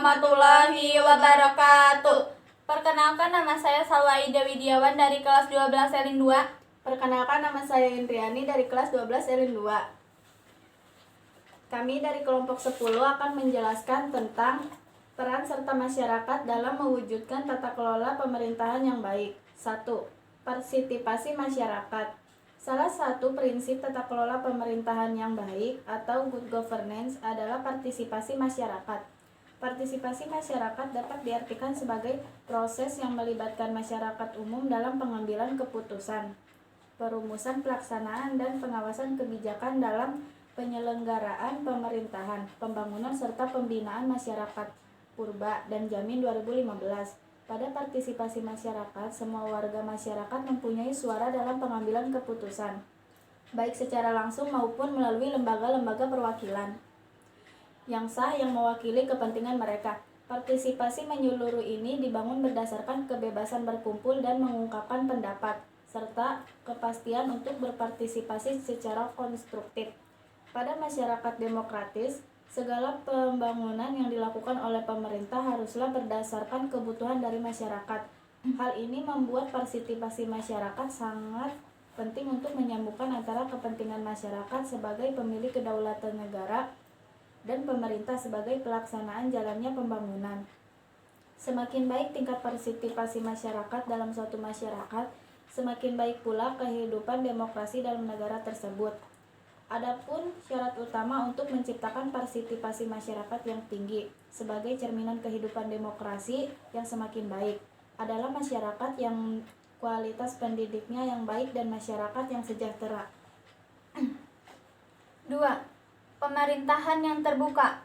warahmatullahi wabarakatuh. Perkenalkan, nama saya Salwa Ida Widiawan dari kelas 12 Elin 2. Perkenalkan, nama saya Indriani dari kelas 12 Elin 2. Kami dari kelompok 10 akan menjelaskan tentang peran serta masyarakat dalam mewujudkan tata kelola pemerintahan yang baik. 1. Partisipasi masyarakat. Salah satu prinsip tata kelola pemerintahan yang baik atau good governance adalah partisipasi masyarakat. Partisipasi masyarakat dapat diartikan sebagai proses yang melibatkan masyarakat umum dalam pengambilan keputusan, perumusan pelaksanaan dan pengawasan kebijakan dalam penyelenggaraan pemerintahan, pembangunan serta pembinaan masyarakat purba dan Jamin 2015. Pada partisipasi masyarakat, semua warga masyarakat mempunyai suara dalam pengambilan keputusan, baik secara langsung maupun melalui lembaga-lembaga perwakilan yang sah yang mewakili kepentingan mereka. Partisipasi menyeluruh ini dibangun berdasarkan kebebasan berkumpul dan mengungkapkan pendapat, serta kepastian untuk berpartisipasi secara konstruktif. Pada masyarakat demokratis, segala pembangunan yang dilakukan oleh pemerintah haruslah berdasarkan kebutuhan dari masyarakat. Hal ini membuat partisipasi masyarakat sangat penting untuk menyambungkan antara kepentingan masyarakat sebagai pemilik kedaulatan negara dan pemerintah sebagai pelaksanaan jalannya pembangunan. Semakin baik tingkat partisipasi masyarakat dalam suatu masyarakat, semakin baik pula kehidupan demokrasi dalam negara tersebut. Adapun syarat utama untuk menciptakan partisipasi masyarakat yang tinggi sebagai cerminan kehidupan demokrasi yang semakin baik adalah masyarakat yang kualitas pendidiknya yang baik dan masyarakat yang sejahtera. 2. Pemerintahan yang terbuka.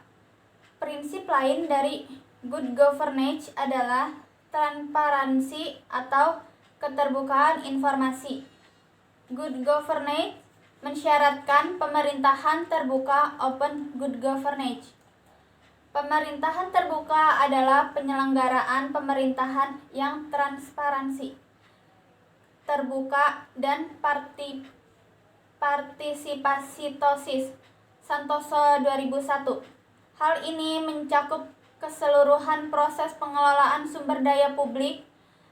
Prinsip lain dari good governance adalah transparansi atau keterbukaan informasi. Good governance mensyaratkan pemerintahan terbuka, open good governance. Pemerintahan terbuka adalah penyelenggaraan pemerintahan yang transparansi, terbuka, dan partisipatosis. Santoso 2001. Hal ini mencakup keseluruhan proses pengelolaan sumber daya publik,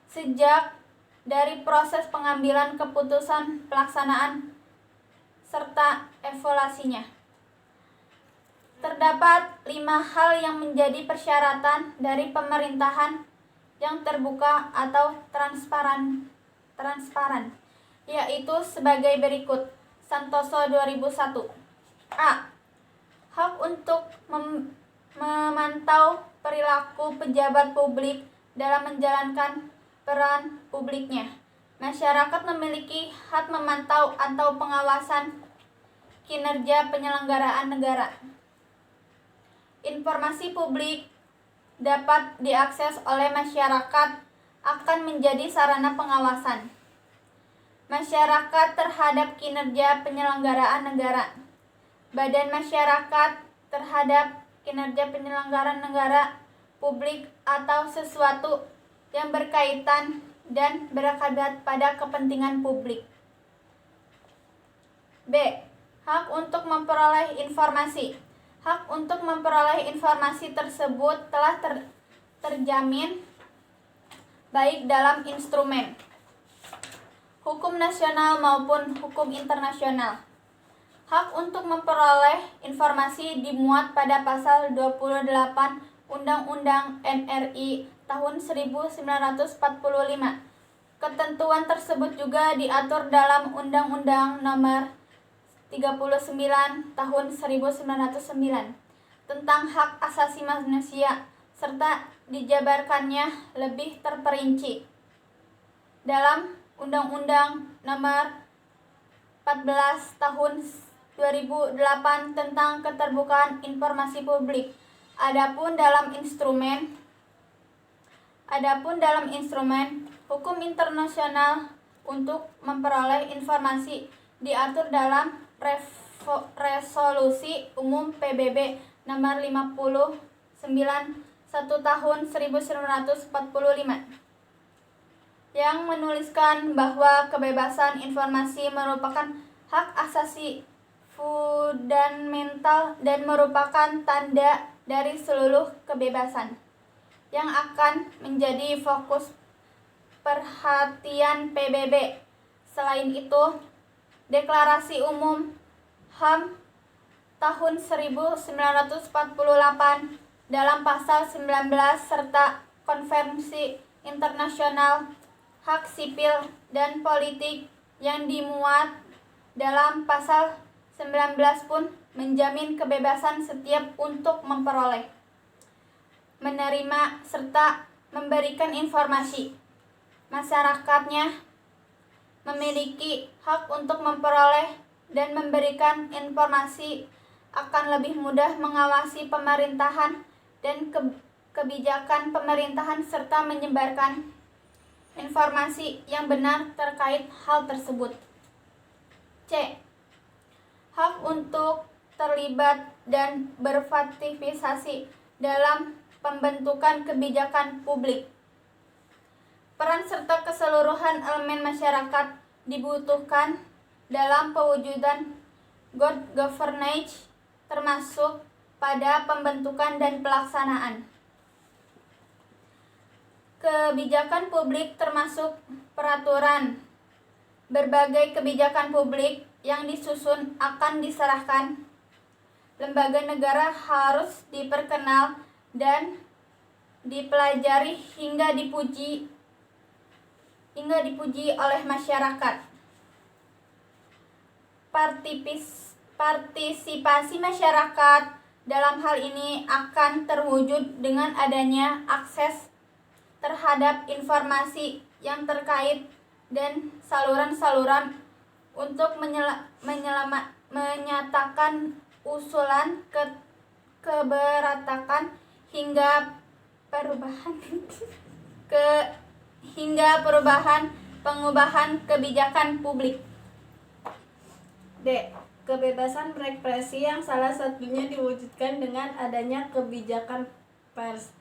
sejak dari proses pengambilan keputusan, pelaksanaan, serta evaluasinya. Terdapat 5 hal yang menjadi persyaratan dari pemerintahan yang terbuka atau transparan, yaitu sebagai berikut. Santoso 2001. A. Hak untuk memantau perilaku pejabat publik dalam menjalankan peran publiknya. Masyarakat memiliki hak memantau atau pengawasan kinerja penyelenggaraan negara. Informasi publik dapat diakses oleh masyarakat akan menjadi sarana pengawasan masyarakat terhadap kinerja penyelenggaraan negara. Badan masyarakat terhadap kinerja penyelenggaraan negara publik atau sesuatu yang berkaitan dan berakibat pada kepentingan publik. B. Hak untuk memperoleh informasi. Hak untuk memperoleh informasi tersebut telah terjamin baik dalam instrumen hukum nasional maupun hukum internasional. Hak untuk memperoleh informasi dimuat pada pasal 28 Undang-Undang NRI tahun 1945. Ketentuan tersebut juga diatur dalam Undang-Undang Nomor 39 Tahun 1909 tentang hak asasi manusia, serta dijabarkannya lebih terperinci dalam Undang-Undang Nomor 14 Tahun 2008 tentang keterbukaan informasi publik. Adapun dalam instrumen hukum internasional untuk memperoleh informasi diatur dalam Resolusi Umum PBB Nomor 59 1 Tahun 1945 yang menuliskan bahwa kebebasan informasi merupakan hak asasi fundamental dan merupakan tanda dari seluruh kebebasan yang akan menjadi fokus perhatian PBB. Selain itu, Deklarasi Umum HAM tahun 1948 dalam pasal 19 serta Konvensi Internasional Hak Sipil dan Politik yang dimuat dalam pasal 19 pun menjamin kebebasan setiap untuk memperoleh, menerima, serta memberikan informasi. Masyarakatnya memiliki hak untuk memperoleh dan memberikan informasi, akan lebih mudah mengawasi pemerintahan dan kebijakan pemerintahan serta menyebarkan informasi yang benar terkait hal tersebut. C. Hak untuk terlibat dan berpartisipasi dalam pembentukan kebijakan publik. Peran serta keseluruhan elemen masyarakat dibutuhkan dalam pewujudan good governance, termasuk pada pembentukan dan pelaksanaan kebijakan publik, termasuk peraturan. Berbagai kebijakan publik yang disusun akan diserahkan lembaga negara harus diperkenal dan dipelajari hingga dipuji oleh masyarakat. Partisipasi masyarakat dalam hal ini akan terwujud dengan adanya akses terhadap informasi yang terkait dan saluran-saluran untuk menyatakan usulan keberatan hingga perubahan pengubahan kebijakan publik. D. Kebebasan berekspresi yang salah satunya diwujudkan dengan adanya kebijakan pers.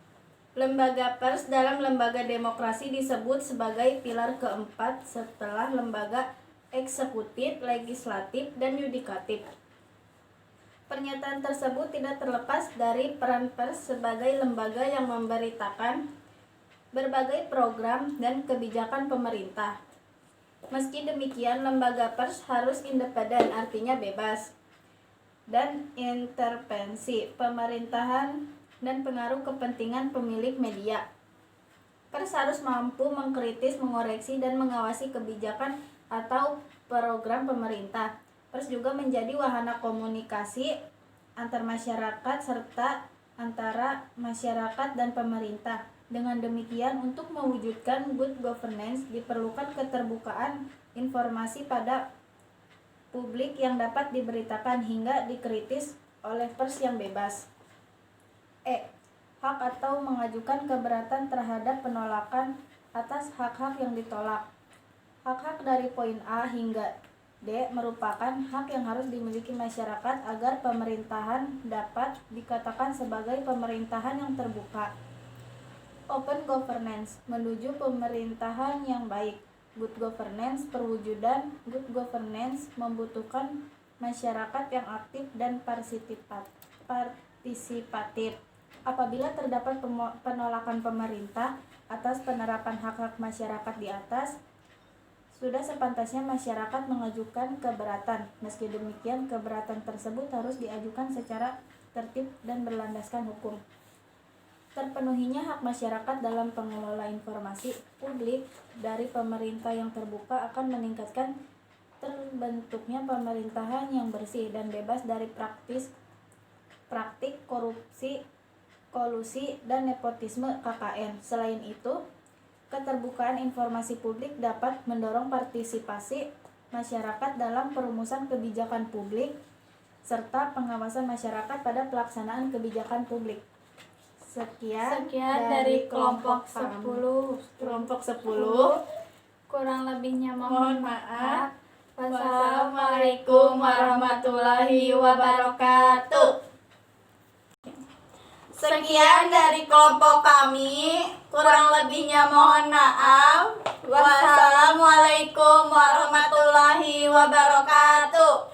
Lembaga pers dalam lembaga demokrasi disebut sebagai pilar keempat setelah lembaga eksekutif, legislatif, dan yudikatif. Pernyataan tersebut tidak terlepas dari peran pers sebagai lembaga yang memberitakan berbagai program dan kebijakan pemerintah. Meski demikian, lembaga pers harus independen, artinya bebas, dan intervensi pemerintahan dan pengaruh kepentingan pemilik media. Pers harus mampu mengkritis, mengoreksi, dan mengawasi kebijakan atau program pemerintah. Pers juga menjadi wahana komunikasi antar masyarakat serta antara masyarakat dan pemerintah. Dengan demikian, untuk mewujudkan good governance diperlukan keterbukaan informasi pada publik yang dapat diberitakan hingga dikritis oleh pers yang bebas. E. Hak atau mengajukan keberatan terhadap penolakan atas hak-hak yang ditolak. Hak-hak dari poin A hingga D merupakan hak yang harus dimiliki masyarakat agar pemerintahan dapat dikatakan sebagai pemerintahan yang terbuka. Open governance menuju pemerintahan yang baik. Good governance, perwujudan good governance membutuhkan masyarakat yang aktif dan partisipatif. Apabila terdapat penolakan pemerintah atas penerapan hak-hak masyarakat di atas, sudah sepantasnya masyarakat mengajukan keberatan. Meski demikian, keberatan tersebut harus diajukan secara tertib dan berlandaskan hukum. Terpenuhinya hak masyarakat dalam pengelola informasi publik dari pemerintah yang terbuka akan meningkatkan terbentuknya pemerintahan yang bersih dan bebas dari praktik korupsi, kolusi, dan nepotisme KKN. Selain itu, keterbukaan informasi publik dapat mendorong partisipasi masyarakat dalam perumusan kebijakan publik serta pengawasan masyarakat pada pelaksanaan kebijakan publik. Sekian dari kelompok 10. Kurang lebihnya mohon maaf. Wassalamualaikum warahmatullahi wabarakatuh. Sekian dari kelompok kami, kurang lebihnya mohon maaf. Wassalamualaikum warahmatullahi wabarakatuh.